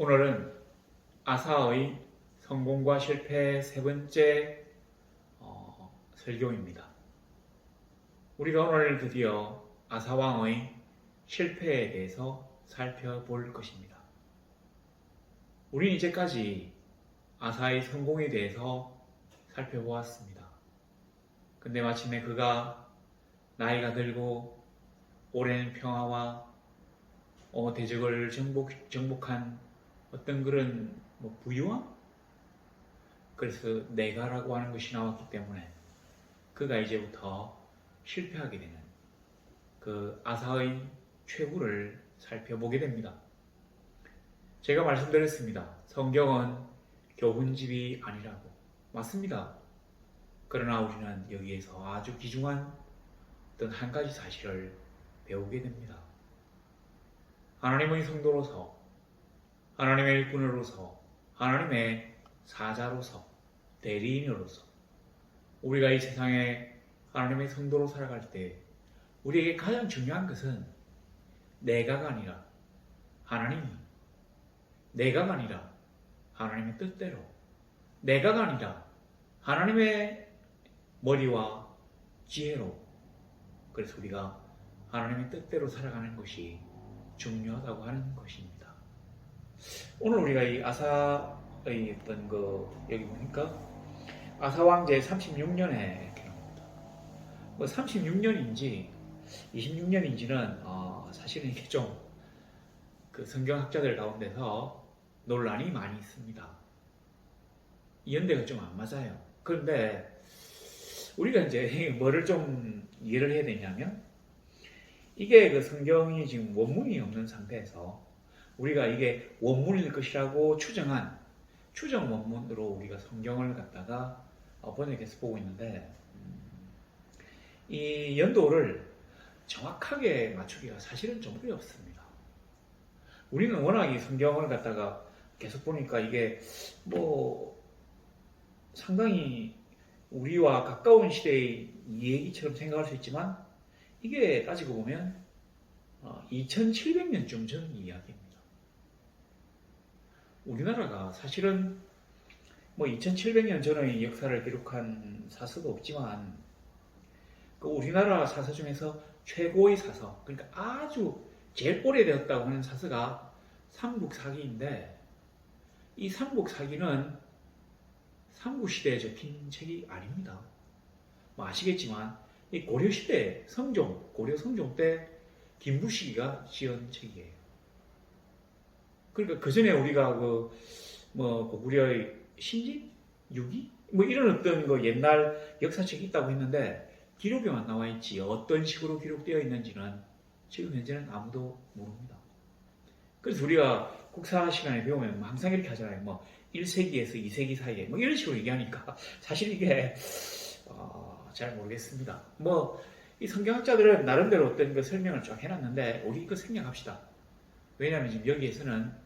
오늘은 아사의 성공과 실패의 세 번째 설교입니다. 우리가 오늘 드디어 아사왕의 실패에 대해서 살펴볼 것입니다. 우리는 이제까지 아사의 성공에 대해서 살펴보았습니다. 근데 마침내 그가 나이가 들고 오랜 평화와 대적을 정복한 어떤 그런 부유함? 그래서 내가라고 하는 것이 나왔기 때문에 그가 이제부터 실패하게 되는 그 아사의 최후를 살펴보게 됩니다. 제가 말씀드렸습니다. 성경은 교훈집이 아니라고. 맞습니다. 그러나 우리는 여기에서 아주 귀중한 어떤 한 가지 사실을 배우게 됩니다. 하나님의 성도로서, 하나님의 일꾼으로서, 하나님의 사자로서, 대리인으로서 우리가 이 세상에 하나님의 성도로 살아갈 때 우리에게 가장 중요한 것은 내가가 아니라 하나님이, 내가가 아니라 하나님의 뜻대로, 내가가 아니라 하나님의 머리와 지혜로, 그래서 우리가 하나님의 뜻대로 살아가는 것이 중요하다고 하는 것입니다. 오늘 우리가 이 아사의 어떤 여기 보니까 아사왕 제 36년에 이렇게 나옵니다. 36년인지 26년인지는 사실은 이게 좀 그 성경학자들 가운데서 논란이 많이 있습니다. 이 연대가 좀 안 맞아요. 그런데 우리가 이제 뭐를 좀 이해를 해야 되냐면 이게 그 성경이 지금 원문이 없는 상태에서 우리가 이게 원문일 것이라고 추정한 추정 원문으로 우리가 성경을 갖다가 번역해서 보고 있는데 이 연도를 정확하게 맞추기가 사실은 좀 어렵습니다. 우리는 워낙 이 성경을 갖다가 계속 보니까 이게 상당히 우리와 가까운 시대의 얘기처럼 생각할 수 있지만 이게 따지고 보면 2700년쯤 전 이야기입니다. 우리나라가 사실은 2700년 전의 역사를 기록한 사서도 없지만 그 우리나라 사서 중에서 최고의 사서, 그러니까 아주 제일 오래되었다고 하는 사서가 삼국사기인데 이 삼국사기는 삼국시대에 적힌 책이 아닙니다. 아시겠지만 이 고려시대 고려 성종 때 김부식이가 지은 책이에요. 그러니까 그 전에 우리가 고구려의 신진, 유기 이런 어떤 옛날 역사책이 있다고 했는데 기록에만 나와 있지 어떤 식으로 기록되어 있는지는 지금 현재는 아무도 모릅니다. 그래서 우리가 국사 시간에 배우면 항상 이렇게 하잖아요. 1세기에서 2세기 사이에 이런 식으로 얘기하니까 사실 이게 잘 모르겠습니다. 이 성경학자들은 나름대로 어떤 설명을 쫙 해놨는데 우리 이거 생략합시다. 왜냐하면 지금 여기에서는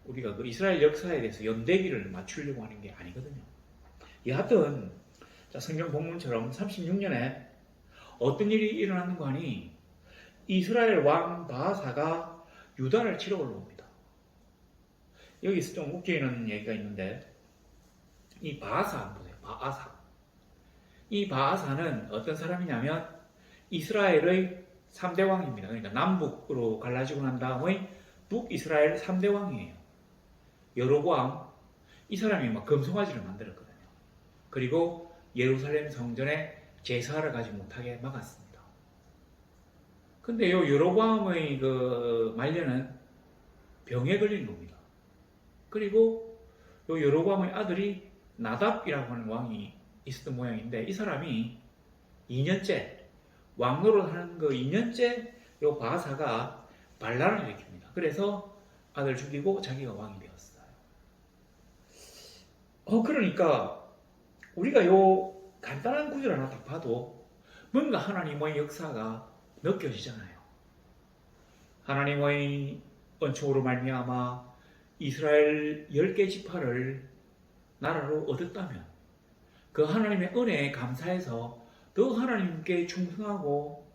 우리가 그 이스라엘 역사에 대해서 연대기를 맞추려고 하는 게 아니거든요. 여하튼 성경 본문처럼 36년에 어떤 일이 일어났는가 하니 이스라엘 왕 바하사가 유다를 치러 올라옵니다. 여기서 좀 웃기는 얘기가 있는데 이 바하사 한번 보세요. 바하사. 이 바하사는 어떤 사람이냐면 이스라엘의 3대 왕입니다. 그러니까 남북으로 갈라지고 난 다음의 북이스라엘 3대 왕이에요. 여로보암, 이 사람이 금송아지를 만들었거든요. 그리고 예루살렘 성전에 제사를 가지 못하게 막았습니다. 근데 이 여로보암의 말년은 병에 걸린 겁니다. 그리고 이 여로보암의 아들이 나답이라고 하는 왕이 있었던 모양인데 이 사람이 2년째 왕노릇 하는 2년째 이 바하사가 반란을 일으킵니다. 그래서 아들 죽이고 자기가 왕이 되었어요. 그러니까 우리가 요 간단한 구절 하나 딱 봐도 뭔가 하나님의 역사가 느껴지잖아요. 하나님의 은총으로 말미암아 이스라엘 10개 지파를 나라로 얻었다면 그 하나님의 은혜에 감사해서 더 하나님께 충성하고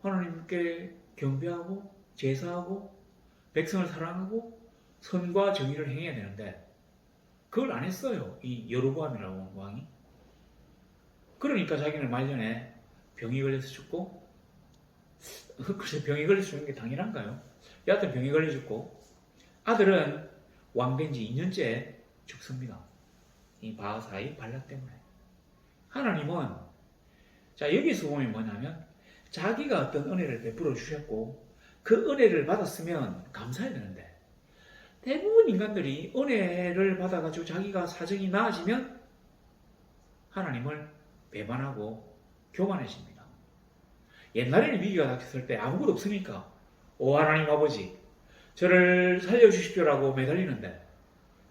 하나님께 경배하고 제사하고 백성을 사랑하고 선과 정의를 행해야 되는데 그걸 안 했어요. 이 여로보암이라고 왕이. 그러니까 자기는 말년에 병이 걸려서 죽고, 글쎄 병이 걸려서 죽는 게 당연한가요? 여하튼 병이 걸려 죽고, 아들은 왕된 지 2년째 죽습니다. 이 바하사의 반란 때문에. 하나님은 자 여기서 보면 뭐냐면 자기가 어떤 은혜를 베풀어 주셨고 그 은혜를 받았으면 감사해야 되는데 대부분 인간들이 은혜를 받아가지고 자기가 사정이 나아지면 하나님을 배반하고 교만해집니다. 옛날에는 위기가 닥쳤을 때 아무것도 없으니까 오 하나님 아버지 저를 살려주십시오라고 매달리는데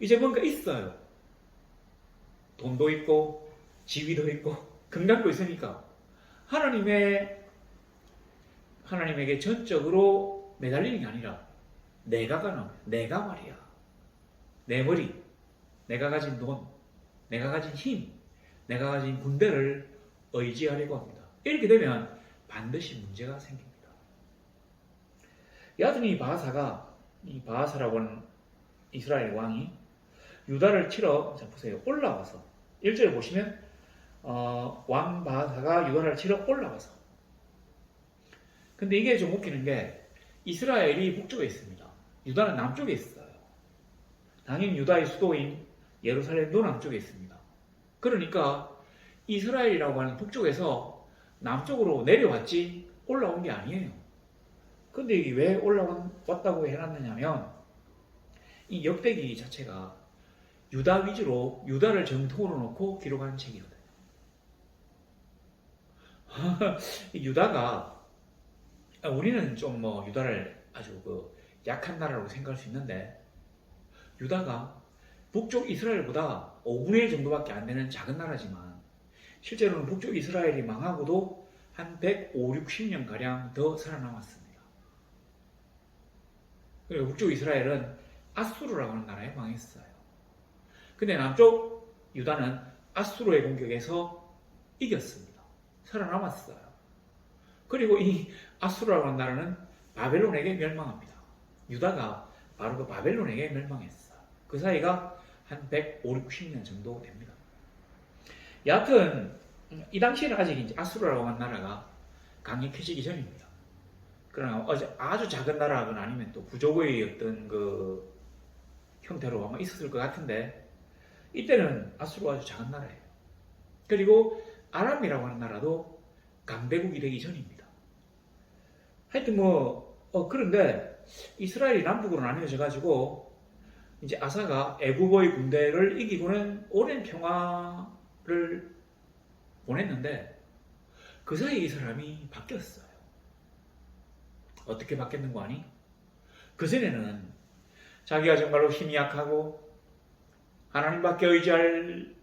이제 뭔가 있어요. 돈도 있고 지위도 있고 건강도 있으니까 하나님에게 전적으로 매달리는 게 아니라 내가 말이야. 내 머리, 내가 가진 돈, 내가 가진 힘, 내가 가진 군대를 의지하려고 합니다. 이렇게 되면 반드시 문제가 생깁니다. 여하튼 이 바하사라고 하는 이스라엘 왕이 유다를 치러, 자 보세요. 올라와서 1절에 보시면 왕 바하사가 유다를 치러 올라와서 근데 이게 좀 웃기는 게 이스라엘이 북쪽에 있습니다. 유다는 남쪽에 있어요. 당연히 유다의 수도인 예루살렘도 남쪽에 있습니다. 그러니까 이스라엘이라고 하는 북쪽에서 남쪽으로 내려왔지 올라온 게 아니에요. 근데 이게 왜 올라왔다고 해놨느냐면 이 역대기 자체가 유다 위주로 유다를 정통으로 놓고 기록한 책이거든요. 유다가 우리는 좀 유다를 아주 약한 나라라고 생각할 수 있는데 유다가 북쪽 이스라엘보다 5분의 1 정도밖에 안 되는 작은 나라지만 실제로는 북쪽 이스라엘이 망하고도 한 150, 60년가량 더 살아남았습니다. 그리고 북쪽 이스라엘은 아수르라고 하는 나라에 망했어요. 근데 남쪽 유다는 아수르의 공격에서 이겼습니다. 살아남았어요. 그리고 이 아수르라고 하는 나라는 바벨론에게 멸망합니다. 유다가 바로 그 바벨론에게 멸망했어요. 그 사이가 한 150, 60년 정도 됩니다. 여하튼 이 당시에는 아직 이제 아수르라고 하는 나라가 강력해지기 전입니다. 그러나 아주 작은 나라건 아니면 또 부족의 어떤 그 형태로 아마 있었을 것 같은데 이때는 아수르가 아주 작은 나라예요. 그리고 아람이라고 하는 나라도 강대국이 되기 전입니다. 하여튼 그런데 이스라엘이 남북으로 나뉘어져 가지고 이제 아사가 애굽의 군대를 이기고는 오랜 평화를 보냈는데 그 사이에 이 사람이 바뀌었어요. 어떻게 바뀌었는 거 아니? 그전에는 자기가 정말로 힘이 약하고 하나님밖에 의지할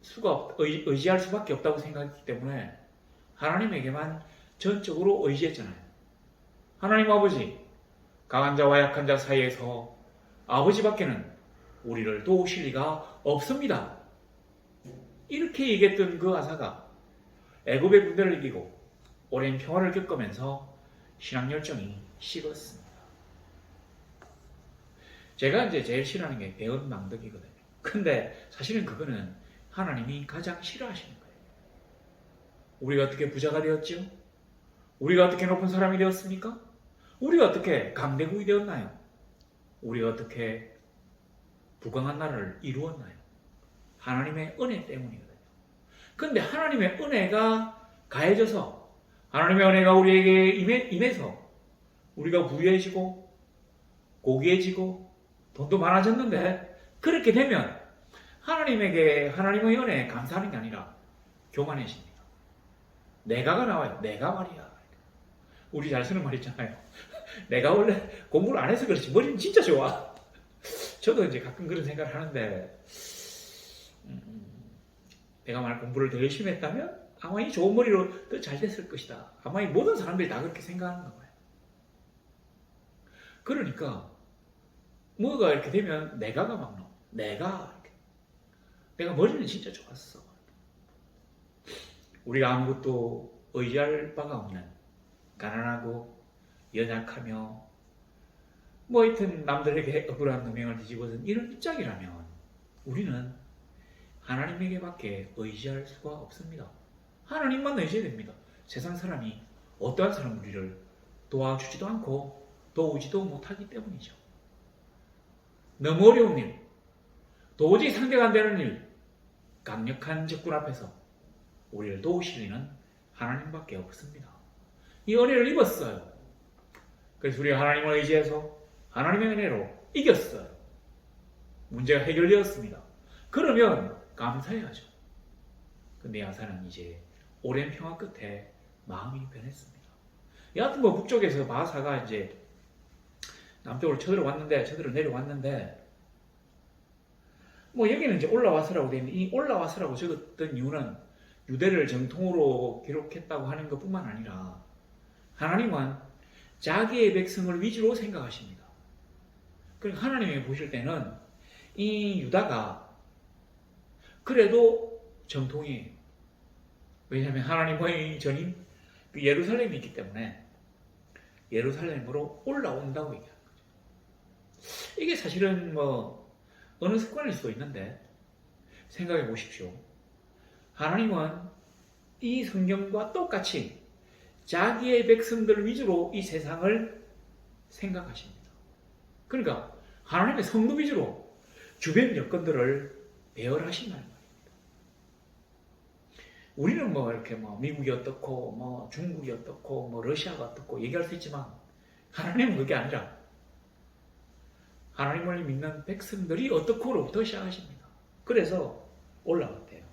수밖에 없다고 생각했기 때문에 하나님에게만 전적으로 의지했잖아요. 하나님 아버지, 강한 자와 약한 자 사이에서 아버지밖에는 우리를 도우실 리가 없습니다. 이렇게 얘기했던 그 아사가 애굽의 군대를 이기고 오랜 평화를 겪으면서 신앙 열정이 식었습니다. 제가 이제 제일 싫어하는 게 배은망덕이거든요. 근데 사실은 그거는 하나님이 가장 싫어하시는 거예요. 우리가 어떻게 부자가 되었죠? 우리가 어떻게 높은 사람이 되었습니까? 우리가 어떻게 강대국이 되었나요? 우리가 어떻게 부강한 나라를 이루었나요? 하나님의 은혜 때문이거든요. 근데 하나님의 은혜가 가해져서 하나님의 은혜가 우리에게 임해서 우리가 부유해지고 고귀해지고 돈도 많아졌는데 그렇게 되면 하나님의 은혜에 감사하는 게 아니라 교만해집니다. 내가가 나와요. 내가 말이야. 우리 잘 쓰는 말 있잖아요. 내가 원래 공부를 안 해서 그렇지 머리는 진짜 좋아. 저도 이제 가끔 그런 생각을 하는데 내가 만약 공부를 더 열심히 했다면 아마 이 좋은 머리로 더 잘 됐을 것이다. 아마 이 모든 사람들이 다 그렇게 생각하는 거예요. 그러니까 뭐가 이렇게 되면 내가가 막 나와. 내가 머리는 진짜 좋았어. 우리가 아무것도 의지할 바가 없는 가난하고 연약하며 뭐 하여튼 남들에게 억울한 누명을 뒤집어진 이런 입장이라면 우리는 하나님에게밖에 의지할 수가 없습니다. 하나님만 의지해야 됩니다. 세상 사람이 어떠한 사람 우리를 도와주지도 않고 도우지도 못하기 때문이죠. 너무 어려운 일, 도저히 상대가 안 되는 일, 강력한 적군 앞에서 우리를 도우실 이는 하나님밖에 없습니다. 이 은혜를 입었어요. 그래서 우리가 하나님을 의지해서 하나님의 은혜로 이겼어요. 문제가 해결되었습니다. 그러면 감사해야죠. 근데 아사는 이제 오랜 평화 끝에 마음이 변했습니다. 여하튼 뭐 북쪽에서 바사가 이제 남쪽으로 쳐들어 내려왔는데 뭐 여기는 이제 올라와서라고 되어 있는데 이 올라와서라고 적었던 이유는 유대를 정통으로 기록했다고 하는 것뿐만 아니라 하나님은 자기의 백성을 위주로 생각하십니다. 그러니까 하나님이 보실 때는 이 유다가 그래도 정통이에요. 왜냐하면 하나님의 전인 그 예루살렘이 있기 때문에 예루살렘으로 올라온다고 얘기하는 거죠. 이게 사실은 뭐 어느 습관일 수도 있는데 생각해 보십시오. 하나님은 이 성경과 똑같이 자기의 백성들 위주로 이 세상을 생각하십니다. 그러니까 하나님의 성도 위주로 주변 여건들을 배열하신다는 거예요. 우리는 뭐 이렇게 뭐 미국이 어떻고 뭐 중국이 어떻고 뭐 러시아가 어떻고 얘기할 수 있지만 하나님은 그게 아니라 하나님을 믿는 백성들이 어떻고로부터 시작하십니다. 그래서 올라왔대요.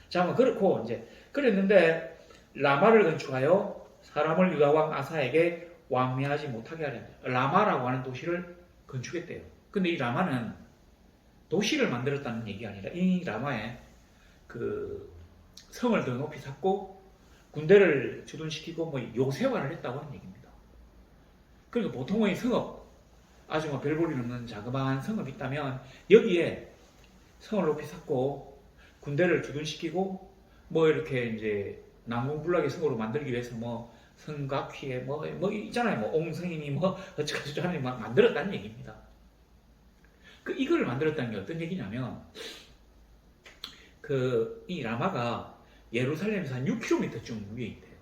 자, 뭐 그렇고 이제 그랬는데 라마를 건축하여 사람을 유다 왕 아사에게 왕래하지 못하게 하려 라마라고 하는 도시를 건축했대요. 근데 이 라마는 도시를 만들었다는 얘기가 아니라 이 라마에 그 성을 더 높이 쌓고 군대를 주둔시키고 뭐 요새화를 했다고 하는 얘기입니다. 그러니까 보통의 성읍, 아주 뭐 별볼일 없는 자그마한 성읍이 있다면 여기에 성을 높이 쌓고 군대를 주둔시키고 뭐 이렇게 이제 난공불락의 성으로 만들기 위해서 뭐 성곽휘에 뭐 있잖아요. 뭐 옹성이니 뭐 어쩌고저쩌고 하는 만들었다는 얘기입니다. 이걸 만들었다는 게 어떤 얘기냐면 이 라마가 예루살렘에서 한 6km쯤 위에 있대요.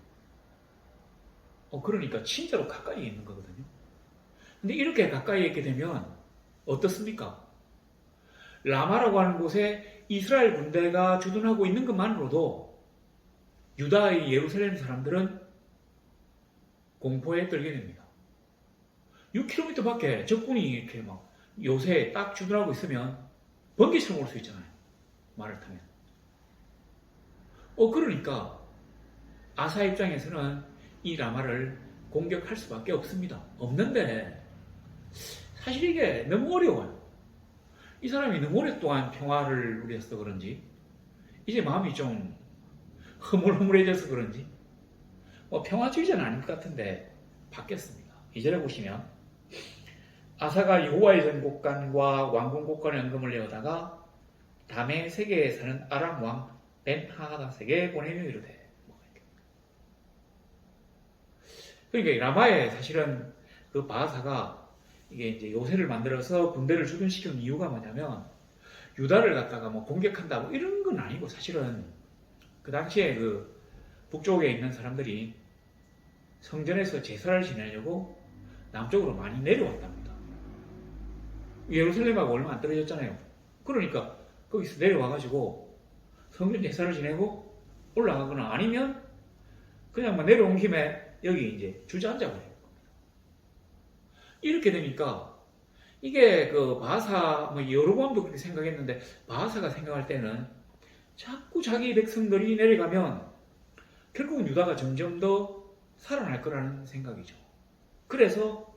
그러니까 진짜로 가까이에 있는 거거든요. 근데 이렇게 가까이에 있게 되면 어떻습니까? 라마라고 하는 곳에 이스라엘 군대가 주둔하고 있는 것만으로도 유다의 예루살렘 사람들은 공포에 떨게 됩니다. 6km 밖에 적군이 이렇게 막 요새 딱 주둔하고 있으면 번개처럼 올 수 있잖아요. 말을 타면. 그러니까 아사 입장에서는 이 라마를 공격할 수밖에 없습니다. 없는데 사실 이게 너무 어려워요. 이 사람이 너무 오랫동안 평화를 누렸어 그런지 이제 마음이 좀 흐물흐물해져서 그런지 평화주의자는 아닌 것 같은데 바뀌었습니다. 2절에 보시면 아사가 여호와의 전곡간과 왕궁 곡간에 은금을 내어다가 담의 세계에 사는 아람 왕 벤하닷에게 보내며 이르되. 그러니까 라마에 사실은 그 바하사가 이게 이제 요새를 만들어서 군대를 주둔시키는 이유가 뭐냐면 유다를 갖다가 뭐 공격한다 뭐 이런 건 아니고 사실은 그 당시에 그 북쪽에 있는 사람들이 성전에서 제사를 지내려고 남쪽으로 많이 내려왔답니다. 예루살렘하고 얼마 안 떨어졌잖아요. 그러니까 거기서 내려와가지고 성전 제사를 지내고 올라가거나 아니면 그냥 뭐 내려온 김에 여기 이제 주저앉아 버려요. 이렇게 되니까 이게 그 바하사 뭐 여로보암도 그렇게 생각했는데 바하사가 생각할 때는 자꾸 자기 백성들이 내려가면 결국은 유다가 점점 더 살아날 거라는 생각이죠. 그래서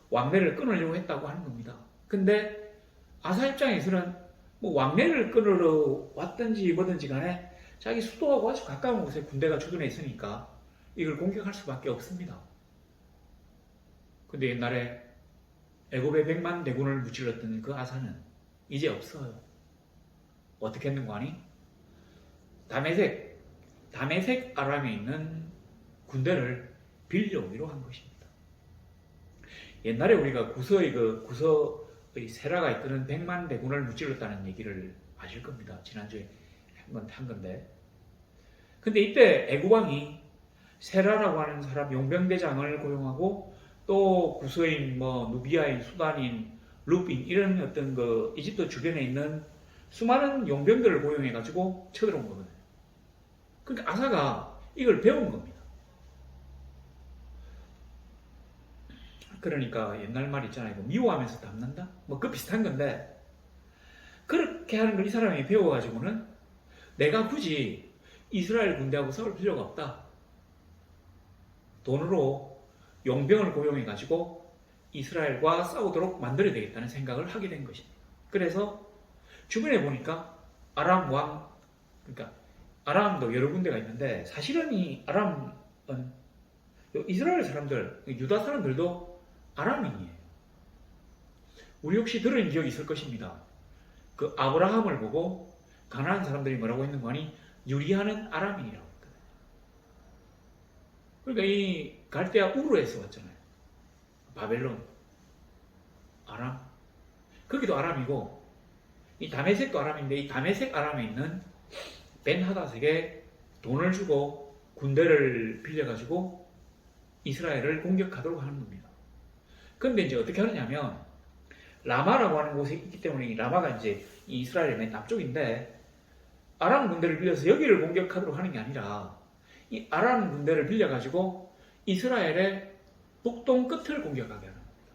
왕래를 끊으려고 했다고 하는 겁니다. 근데 아사 입장에서는 뭐 왕래를 끊으러 왔든지 뭐든지 간에 자기 수도하고 아주 가까운 곳에 군대가 주둔해 있으니까 이걸 공격할 수밖에 없습니다. 근데 옛날에 애굽의 100만 대군을 무찔렀던 그 아사는 이제 없어요. 어떻게 했는가 하니? 다메섹 아람에 있는 군대를 빌려 위로 한 것입니다. 옛날에 우리가 구서의 세라가 이끄는 100만 대군을 무찔렀다는 얘기를 아실 겁니다. 지난주에 한 건데. 근데 이때 애국왕이 세라라고 하는 사람 용병대장을 고용하고 또 구서인 누비아인 수단인 루빈 이런 어떤 그 이집트 주변에 있는 수많은 용병들을 고용해 가지고 쳐들어온 거거든요. 그러니까 아사가 이걸 배운 겁니다. 그러니까 옛날 말 있잖아요. 미워하면서 닮는다? 그 비슷한 건데, 그렇게 하는 걸 이 사람이 배워가지고는 내가 굳이 이스라엘 군대하고 싸울 필요가 없다. 돈으로 용병을 고용해가지고 이스라엘과 싸우도록 만들어야 되겠다는 생각을 하게 된 것입니다. 그래서 주변에 보니까 아람 왕, 그러니까 아람도 여러 군데가 있는데, 사실은 이 아람은 이스라엘 사람들, 유다 사람들도 아람인이에요. 우리 혹시 들은 기억이 있을 것입니다. 그 아브라함을 보고 가나안 사람들이 뭐라고 했는 거 아니? 유리하는 아람인이라고 했거든요. 그러니까 이 갈대아 우르에서 왔잖아요. 바벨론, 아람. 거기도 아람이고, 이 다메섹도 아람인데, 이 다메섹 아람에 있는 벤하닷에게 돈을 주고 군대를 빌려가지고 이스라엘을 공격하도록 하는 겁니다. 근데 이제 어떻게 하느냐면, 라마라고 하는 곳에 있기 때문에 이 라마가 이제 이스라엘의 맨 남쪽인데, 아람 군대를 빌려서 여기를 공격하도록 하는 게 아니라 이 아람 군대를 빌려가지고 이스라엘의 북동 끝을 공격하게 하는 겁니다.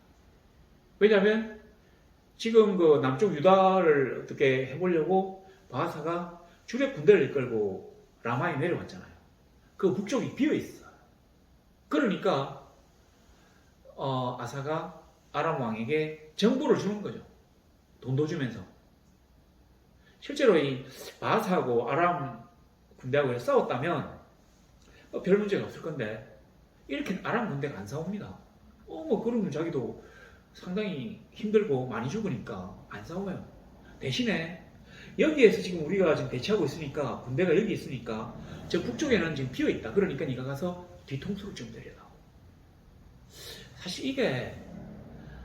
왜냐하면 지금 그 남쪽 유다를 어떻게 해보려고 바하사가 주력 군대를 이끌고 라마에 내려왔잖아요. 그 북쪽이 비어있어요. 그러니까 아사가 아람 왕에게 정보를 주는 거죠. 돈도 주면서. 실제로 이 바하사하고 아람 군대하고 싸웠다면 별 문제가 없을 건데, 이렇게 아람 군대가 안 싸웁니다. 그러면 자기도 상당히 힘들고 많이 죽으니까 안 싸워요. 대신에 여기에서 지금 우리가 지금 대치하고 있으니까, 군대가 여기 있으니까 저 북쪽에는 지금 비어 있다. 그러니까 네가 가서 뒤통수를 좀 때려라. 사실 이게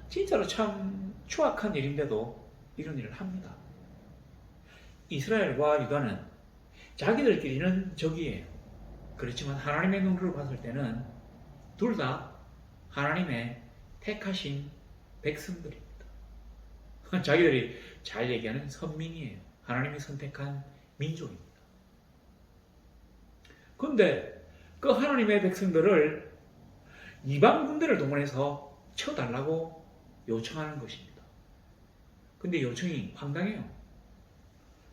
진짜로 참 추악한 일인데도 이런 일을 합니다. 이스라엘과 유다는 자기들끼리는 적이에요. 그렇지만 하나님의 눈으로 봤을 때는 둘 다 하나님의 택하신 백성들입니다. 자기들이 잘 얘기하는 선민이에요. 하나님이 선택한 민족입니다. 그런데 그 하나님의 백성들을 이방 군대를 동원해서 쳐달라고 요청하는 것입니다. 근데 요청이 황당해요.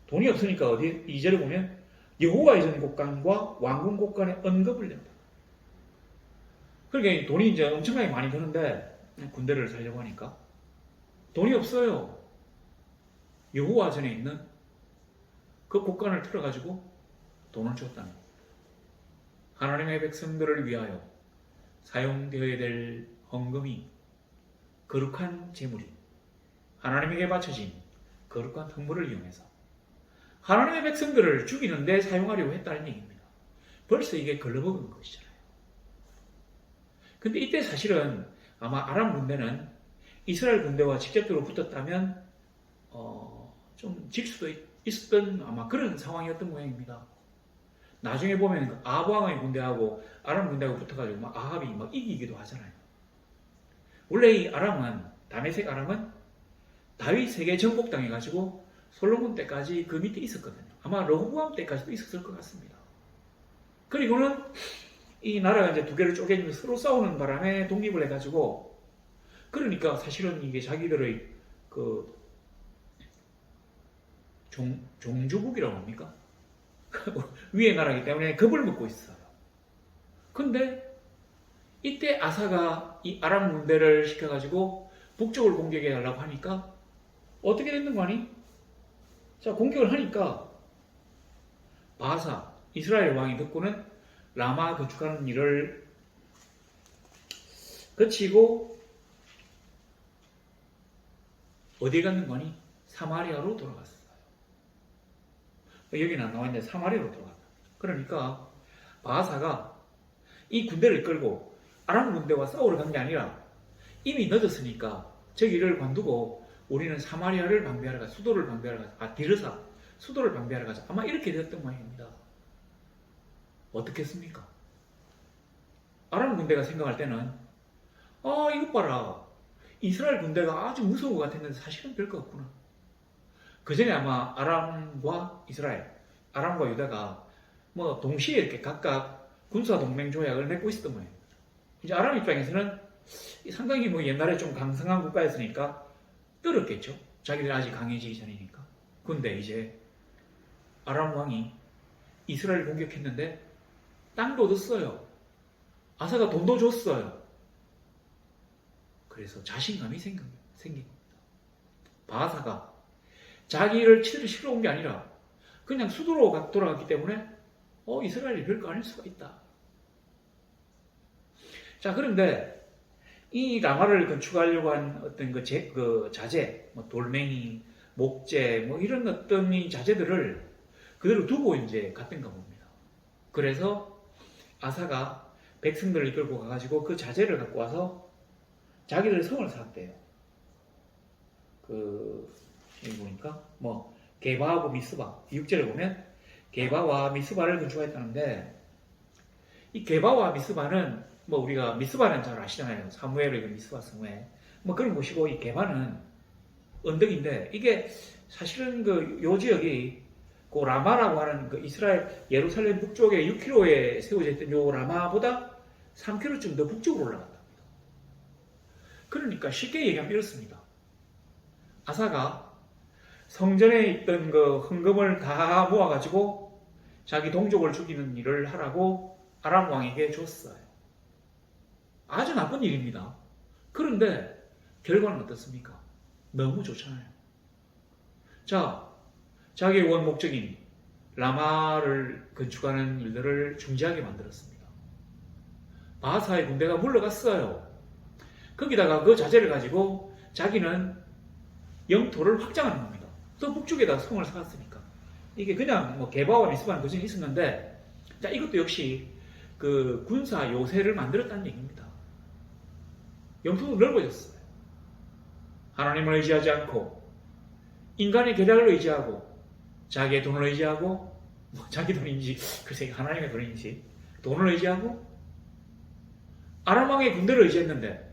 돈이 없으니까 어디 2절에 보면 여호와의 전 곡간과 왕궁 곡간에 언급을 낸다. 그러니까 돈이 이제 엄청나게 많이 드는데 군대를 살려고 하니까 돈이 없어요. 여호와 전에 있는 그 곡간을 틀어가지고 돈을 줬다는 겁니다. 하나님의 백성들을 위하여 사용되어야 될 헌금이 거룩한 제물이 하나님에게 바쳐진 거룩한 헌물을 이용해서 하나님의 백성들을 죽이는 데 사용하려고 했다는 얘기입니다. 벌써 이게 걸러먹은 것이잖아요. 근데 이때 사실은 아마 아람 군대는 이스라엘 군대와 직접적으로 붙었다면 좀 질 수도 있었던 아마 그런 상황이었던 모양입니다. 나중에 보면 아합 왕의 군대하고 아람 군대하고 붙어가지고 아합이 이기기도 하잖아요. 원래 이 아람은, 다메섹 아람은 다윗에게 정복당해가지고 솔로몬 때까지 그 밑에 있었거든요. 아마 르호보암 때까지도 있었을 것 같습니다. 그리고는 이 나라가 이제 두 개를 쪼개지면서 서로 싸우는 바람에 독립을 해가지고, 그러니까 사실은 이게 자기들의 그 종주국이라고 합니까? 위의 나라이기 때문에 겁을 먹고 있어요. 근데 이때 아사가 이 아람 군대를 시켜가지고 북쪽을 공격해 달라고 하니까 어떻게 됐는 거 아니? 자, 공격을 하니까 바하사, 이스라엘 왕이 듣고는 라마 건축하는 일을 거치고 어디에 갔는 거 아니? 사마리아로 돌아갔어요. 여기는 안 나와있는데 사마리아로 돌아갔다. 그러니까 바하사가 이 군대를 끌고 아람 군대와 싸우러 간 게 아니라 이미 늦었으니까 저기를 관두고 우리는 사마리아를 방비하러 가자. 수도를 방비하러 가자. 디르사 수도를 방비하러 가자. 아마 이렇게 되었던 모양입니다. 어떻겠습니까? 아람 군대가 생각할 때는 이것 봐라. 이스라엘 군대가 아주 무서운 것 같았는데 사실은 별거 없구나. 그 전에 아마 아람과 이스라엘, 아람과 유다가 뭐 동시에 이렇게 각각 군사 동맹 조약을 맺고 있었던 거예요. 이제 아람 입장에서는 상당히 뭐 옛날에 좀 강성한 국가였으니까 떨었겠죠. 자기들 아직 강해지기 전이니까. 근데 이제 아람 왕이 이스라엘 공격했는데 땅도 얻었어요. 아사가 돈도 줬어요. 그래서 자신감이 생긴 겁니다. 바하사가 자기를 치러 온 게 아니라 그냥 수도로 돌아갔기 때문에 이스라엘이 별거 아닐 수가 있다. 자, 그런데 이 라마를 건축하려고 한 어떤 그 자재, 뭐 돌멩이, 목재, 뭐 이런 어떤 이 자재들을 그대로 두고 이제 갔던가 봅니다. 그래서 아사가 백성들을 이끌고 가가지고 그 자재를 갖고 와서 자기들 성을 쌓았대요. 여기 보니까 뭐 게바하고 미스바 6절에 보면 게바와 미스바를 건축했다는데 이 게바와 미스바는 뭐 우리가 미스바는 잘 아시잖아요. 사무엘의 미스바 성회 뭐 그런 곳이고 이 게바는 언덕인데 이게 사실은 요 지역이 그 라마라고 하는 그 이스라엘 예루살렘 북쪽에 6km에 세워져 있던 요 라마보다 3km쯤 더 북쪽으로 올라갔답니다. 그러니까 쉽게 얘기하면 이렇습니다. 아사가 성전에 있던 그 헌금을 다 모아가지고 자기 동족을 죽이는 일을 하라고 아람 왕에게 줬어요. 아주 나쁜 일입니다. 그런데 결과는 어떻습니까? 너무 좋잖아요. 자, 자기의 원 목적인 라마를 건축하는 일들을 중지하게 만들었습니다. 바하사의 군대가 물러갔어요. 거기다가 그 자재를 가지고 자기는 영토를 확장하는 겁니다. 또 북쪽에다 성을 쌓았으니까. 이게 그냥 뭐 게바와 미스바는 도전이 있었는데, 자, 이것도 역시 그 군사 요새를 만들었다는 얘기입니다. 영토도 넓어졌어요. 하나님을 의지하지 않고, 인간의 계략을 의지하고, 자기의 돈을 의지하고, 뭐 자기 돈인지, 글쎄 하나님의 돈인지, 돈을 의지하고, 아람 왕의 군대를 의지했는데,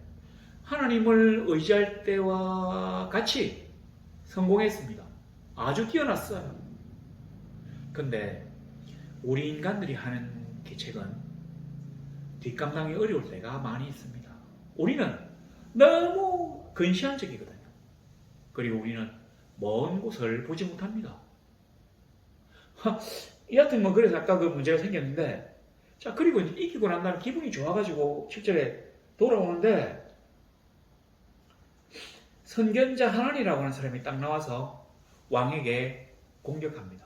하나님을 의지할 때와 같이 성공했습니다. 아주 뛰어났어요. 근데 우리 인간들이 하는 계책은 뒷감당이 어려울 때가 많이 있습니다. 우리는 너무 근시안적이거든요. 그리고 우리는 먼 곳을 보지 못합니다. 여하튼 뭐 그래서 아까 그 문제가 생겼는데, 자, 그리고 이제 이기고 난 다음에 기분이 좋아가지고 10절에 돌아오는데, 선견자 하나니라고 하는 사람이 딱 나와서 왕에게 공격합니다.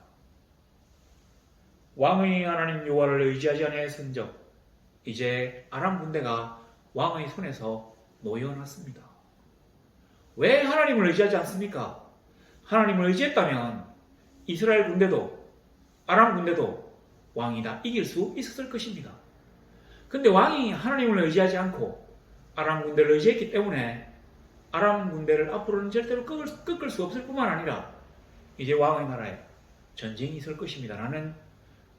왕의 하나님 여호와를 의지하지 아니하였은즉 이제 아람 군대가 왕의 손에서 놓여놨습니다. 왜 하나님을 의지하지 않습니까? 하나님을 의지했다면 이스라엘 군대도 아람 군대도 왕이 다 이길 수 있었을 것입니다. 근데 왕이 하나님을 의지하지 않고 아람 군대를 의지했기 때문에 아람 군대를 앞으로는 절대로 꺾을 수 없을 뿐만 아니라 이제 왕의 나라에 전쟁이 있을 것입니다. 라는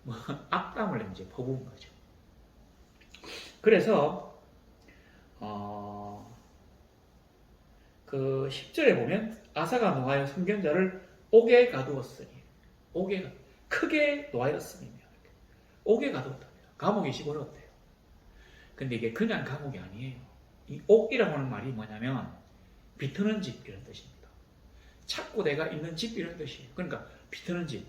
뭐 악담을 이제 퍼부은 거죠. 그래서 그 10절에 보면 아사가 노하여 선견자를 옥에 가두었으니 크게 노하였으니 옥에 가두었답니다. 감옥에 집어넣었대요. 근데 이게 그냥 감옥이 아니에요. 이 옥이라고 하는 말이 뭐냐면 비트는 집 이런 뜻입니다. 착고대가 있는 집 이런 뜻이에요. 그러니까 비트는 집.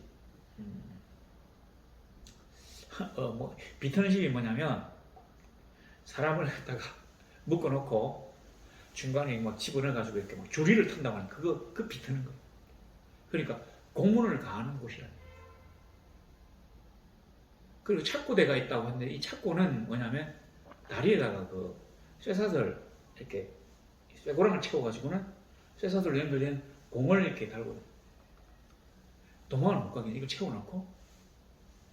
비트는 집이 뭐냐면 사람을 갖다가 묶어놓고 중간에 막 집어넣어가지고 이렇게 막 줄이를 탄다고 하는 그 비트는 거예요. 그러니까 공문을 가하는 곳이라는 거예요. 그리고 착고대가 있다고 하는데 이 착고는 뭐냐면 다리에다가 그 쇠사슬 이렇게 쇠고랑을 채워가지고는 쇠사슬로 연결된 공을 이렇게 달고 도망을 못 가게 이걸 채워놓고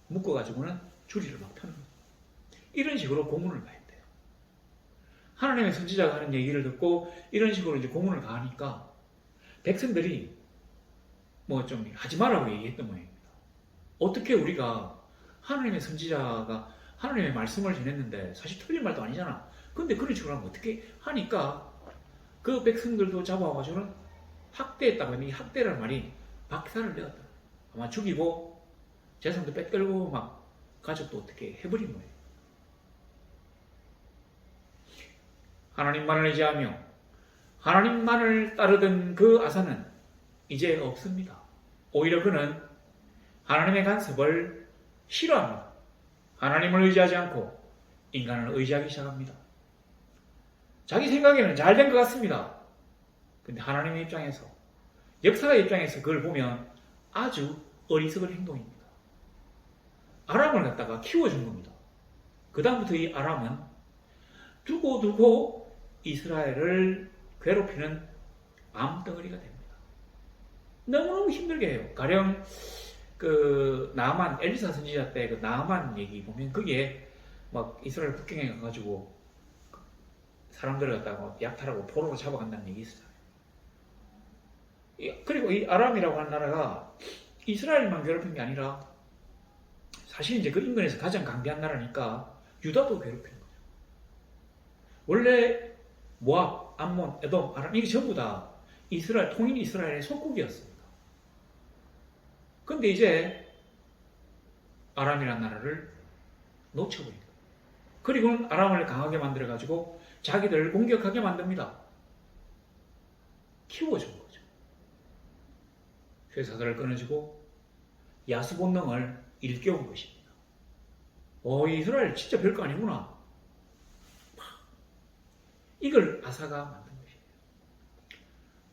묶어가지고는 줄이를 막 펴는 거예요. 이런 식으로 고문을 가야 돼요. 하나님의 선지자가 하는 얘기를 듣고 이런 식으로 이제 고문을 가하니까 백성들이 뭐 좀 하지 말라고 얘기했던 모양입니다. 어떻게 우리가 하나님의 선지자가 하나님의 말씀을 전했는데 사실 틀린 말도 아니잖아. 근데 그런 식으로 하면 어떻게 하니까 그 백성들도 잡아와가지고는 학대했다고 했는데 이 학대라는 말이 박살을 내었다. 아마 죽이고 재산도 뺏끌고 막 가족도 어떻게 해버린 거예요. 하나님만을 의지하며 하나님만을 따르던 그 아사는 이제 없습니다. 오히려 그는 하나님의 간섭을 싫어합니다. 하나님을 의지하지 않고 인간을 의지하기 시작합니다. 자기 생각에는 잘 된 것 같습니다. 근데 하나님의 입장에서, 역사의 입장에서 그걸 보면 아주 어리석은 행동입니다. 아람을 갖다가 키워준 겁니다. 그 다음부터 이 아람은 두고두고 이스라엘을 괴롭히는 암덩어리가 됩니다. 너무너무 힘들게 해요. 가령 그 나아만, 엘리사 선지자 때 그 나아만 얘기 보면 그게 막 이스라엘 북경에 가가지고 사람들을 갖다가 약탈하고 포로로 잡아간다는 얘기 있어요. 그리고 이 아람이라고 하는 나라가 이스라엘만 괴롭힌 게 아니라 사실 이제 그 인근에서 가장 강대한 나라니까 유다도 괴롭히는 거죠. 원래 모압, 암몬, 에돔, 아람 이게 전부 다 이스라엘, 통일 이스라엘의 속국이었습니다. 근데 이제 아람이라는 나라를 놓쳐버린 거예요. 그리고는 아람을 강하게 만들어가지고 자기들을 공격하게 만듭니다. 키워준 거죠. 쇠사슬을 끊어주고 야수 본능을 일깨운 것입니다. 이스라엘 진짜 별거 아니구나. 이걸 아사가 만든 것이에요.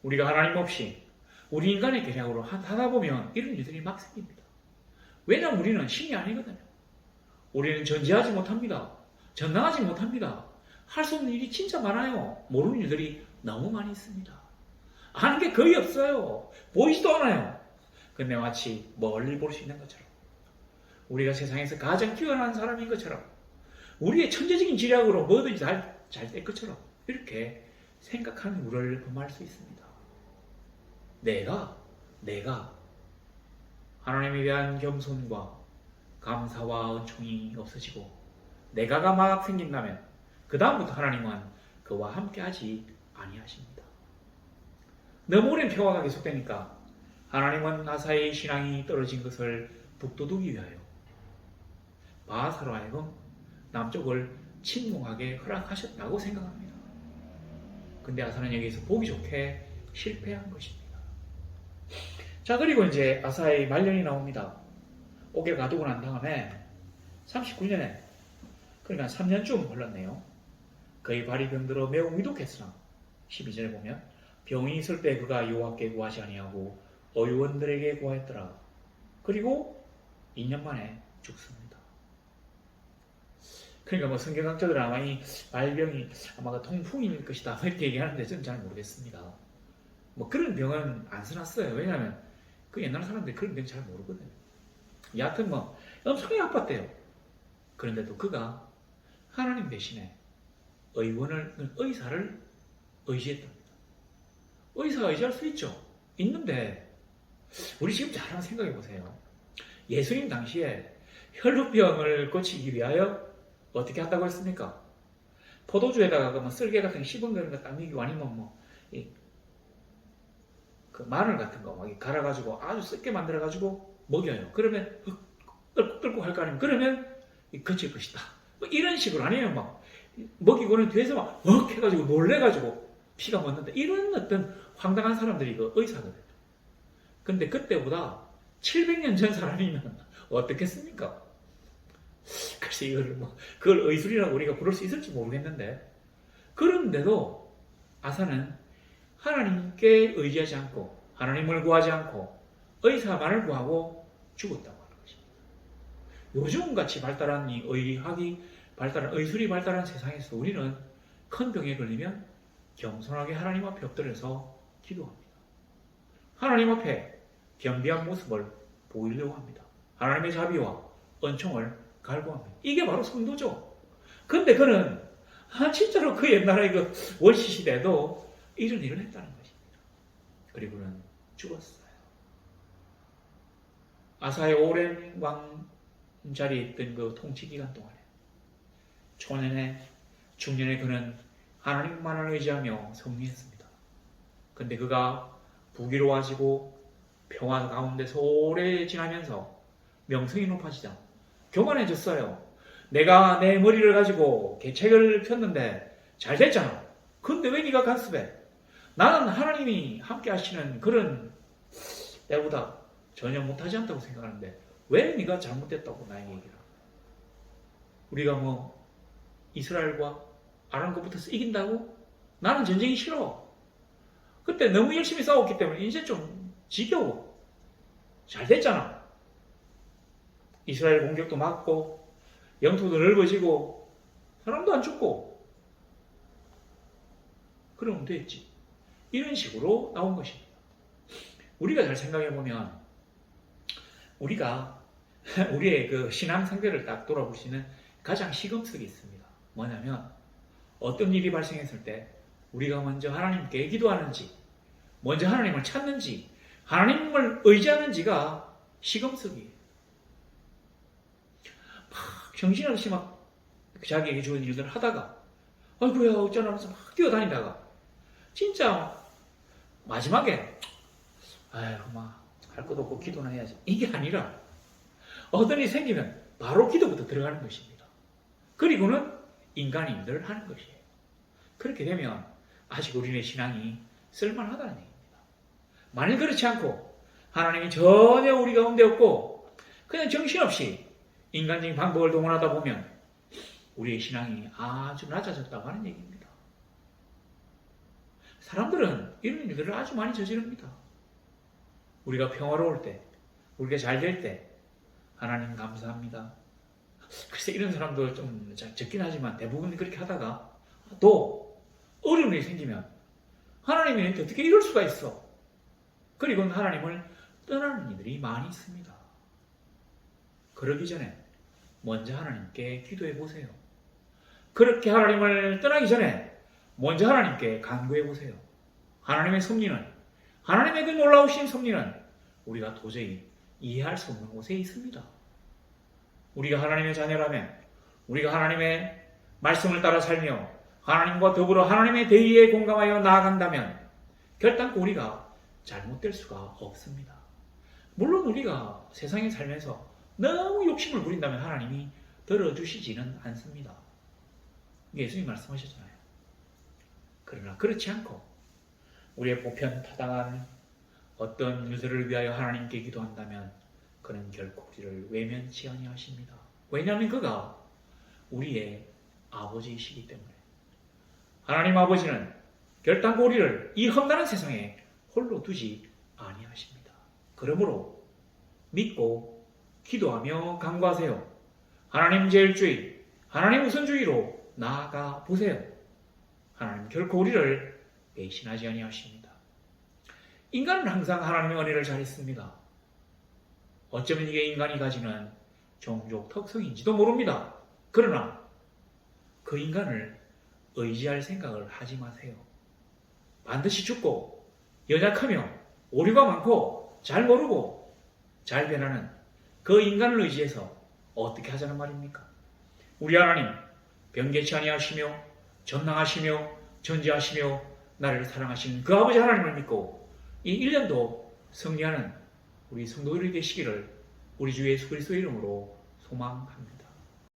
우리가 하나님 없이 우리 인간의 계략으로 하다 보면 이런 일들이 막 생깁니다. 왜냐하면 우리는 신이 아니거든요. 우리는 전지하지 못합니다. 전능하지 못합니다. 할 수 없는 일이 진짜 많아요. 모르는 일들이 너무 많이 있습니다. 아는 게 거의 없어요. 보이지도 않아요. 근데 마치 멀리 볼 수 있는 것처럼 우리가 세상에서 가장 뛰어난 사람인 것처럼 우리의 천재적인 지략으로 뭐든지 잘 될 것처럼 이렇게 생각하는 우리를 범할 수 있습니다. 내가 하나님에 대한 겸손과 감사와 은총이 없어지고 내가가 막 생긴다면 그 다음부터 하나님은 그와 함께하지 아니하십니다. 너무 오랜 평화가 계속되니까 하나님은 아사의 신앙이 떨어진 것을 북돋우기 위하여 바하사로 하여금 남쪽을 침공하게 허락하셨다고 생각합니다. 근데 아사는 여기서 보기 좋게 실패한 것입니다. 자, 그리고 이제 아사의 말년이 나옵니다. 옥에 가두고 난 다음에 39년에 그러니까 3년쯤 흘렀네요. 그의 발이 병들어 매우 위독했으나 12절에 보면 병이 있을 때 그가 여호와께 구하지 아니하고 어유원들에게 구하였더라. 그리고 2년 만에 죽습니다. 그러니까 뭐 성경학자들은 아마 이 말병이 아마 그 통풍일 것이다 이렇게 얘기하는데 저는 잘 모르겠습니다. 뭐 그런 병은 안 써놨어요. 왜냐하면 그 옛날 사람들이 그런 병 잘 모르거든요. 여하튼 뭐 엄청나게 아팠대요. 그런데도 그가 하나님 대신에 의사를 의지했답니다. 의사가 의지할 수 있죠. 있는데 우리 지금 잘 한번 생각해 보세요. 예수님 당시에 혈루병을 고치기 위하여 어떻게 한다고 했습니까? 포도주에다가 뭐 쓸개 같은 거 씹은 거딱 먹이고 아니면 그 마늘 같은 거 막 갈아가지고 아주 썩게 만들어가지고 먹여요. 그러면 끓고 할 거 아니면 그러면 거칠 것이다. 뭐 이런 식으로 아니에요. 막 먹이고는 뒤에서 막 해가지고 놀래가지고 피가 멎는다. 이런 어떤 황당한 사람들이 그 의사거든요. 근데 그때보다 700년 전 사람이면 어떻겠습니까? 글쎄 이거를 그걸 의술이라고 우리가 부를 수 있을지 모르겠는데 그런데도 아사는 하나님께 의지하지 않고 하나님을 구하지 않고 의사만을 구하고 죽었다고 하는 것입니다. 요즘같이 발달한 이 의학이 발달한 의술이 발달한 세상에서 우리는 큰 병에 걸리면 겸손하게 하나님 앞에 엎드려서 기도합니다. 하나님 앞에 겸비한 모습을 보이려고 합니다. 하나님의 자비와 은총을 갈구합니다. 이게 바로 성도죠. 근데 그는 진짜로 그 옛날에 그 원시 시대에도 이런 일을 했다는 것입니다. 그리고는 죽었어요. 아사의 오랜 왕 자리에 있던 그 통치 기간 동안에 초년에 중년에 그는 하나님만을 의지하며 승리했습니다. 근데 그가 부귀로워지고 평화 가운데서 오래 지나면서 명성이 높아지자 교만해졌어요. 내가 내 머리를 가지고 계책을 폈는데 잘 됐잖아. 근데 왜 네가 간섭해? 나는 하나님이 함께 하시는 그런 때보다 전혀 못하지 않다고 생각하는데 왜 네가 잘못됐다고 나에게 얘기를 하고. 우리가 뭐 이스라엘과 아람 것부터 이긴다고? 나는 전쟁이 싫어. 그때 너무 열심히 싸웠기 때문에 이제 좀 지겨워. 잘 됐잖아. 이스라엘 공격도 막고 영토도 넓어지고 사람도 안 죽고 그러면 됐지. 이런 식으로 나온 것입니다. 우리가 잘 생각해보면 우리가 우리의 그 신앙 상태를 딱 돌아볼 수 있는 가장 시금석이 있습니다. 뭐냐면 어떤 일이 발생했을 때 우리가 먼저 하나님께 기도하는지 먼저 하나님을 찾는지 하나님을 의지하는지가 시금석이에요. 막 정신없이 막 자기에게 주는 일들을 하다가 아이고야 어쩌나 하면서 막 뛰어다니다가 진짜 마지막에 아유 막 할 것도 없고 기도나 해야지 이게 아니라 어떤 일이 생기면 바로 기도부터 들어가는 것입니다. 그리고는 인간이 늘 하는 것이에요. 그렇게 되면 아직 우리의 신앙이 쓸만하다는 얘기입니다. 만일 그렇지 않고 하나님이 전혀 우리 가운데 없고 그냥 정신없이 인간적인 방법을 동원하다 보면 우리의 신앙이 아주 낮아졌다고 하는 얘기입니다. 사람들은 이런 일들을 아주 많이 저지릅니다. 우리가 평화로울 때, 우리가 잘 될 때 하나님 감사합니다. 글쎄 이런 사람도 좀 적긴 하지만 대부분 그렇게 하다가 또 어려운 일이 생기면 하나님이 어떻게 이럴 수가 있어. 그리고 하나님을 떠나는 이들이 많이 있습니다. 그러기 전에 먼저 하나님께 기도해 보세요. 그렇게 하나님을 떠나기 전에 먼저 하나님께 간구해 보세요. 하나님의 섭리는 하나님의 그 놀라우신 섭리는 우리가 도저히 이해할 수 없는 곳에 있습니다. 우리가 하나님의 자녀라면 우리가 하나님의 말씀을 따라 살며 하나님과 더불어 하나님의 대의에 공감하여 나아간다면 결단코 우리가 잘못될 수가 없습니다. 물론 우리가 세상에 살면서 너무 욕심을 부린다면 하나님이 들어주시지는 않습니다. 예수님이 말씀하셨잖아요. 그러나 그렇지 않고 우리의 보편타당한 어떤 일들을 위하여 하나님께 기도한다면 그는 결코 우리를 외면치 아니하십니다. 왜냐하면 그가 우리의 아버지이시기 때문에. 하나님 아버지는 결단코 우리를 이 험난한 세상에 홀로 두지 아니하십니다. 그러므로 믿고 기도하며 간구하세요. 하나님 제일주의, 하나님 우선주의로 나아가 보세요. 하나님 결코 우리를 배신하지 아니하십니다. 인간은 항상 하나님의 은혜를 잘했습니다. 어쩌면 이게 인간이 가지는 종족 특성인지도 모릅니다. 그러나 그 인간을 의지할 생각을 하지 마세요. 반드시 죽고 연약하며 오류가 많고 잘 모르고 잘 변하는 그 인간을 의지해서 어떻게 하자는 말입니까? 우리 하나님 변개치 아니하시며 전능하시며 전지하시며 나를 사랑하시는 그 아버지 하나님을 믿고 이 1년도 승리하는 우리 성도들이 되시기를 우리 주 예수 그리스도의 이름으로 소망합니다.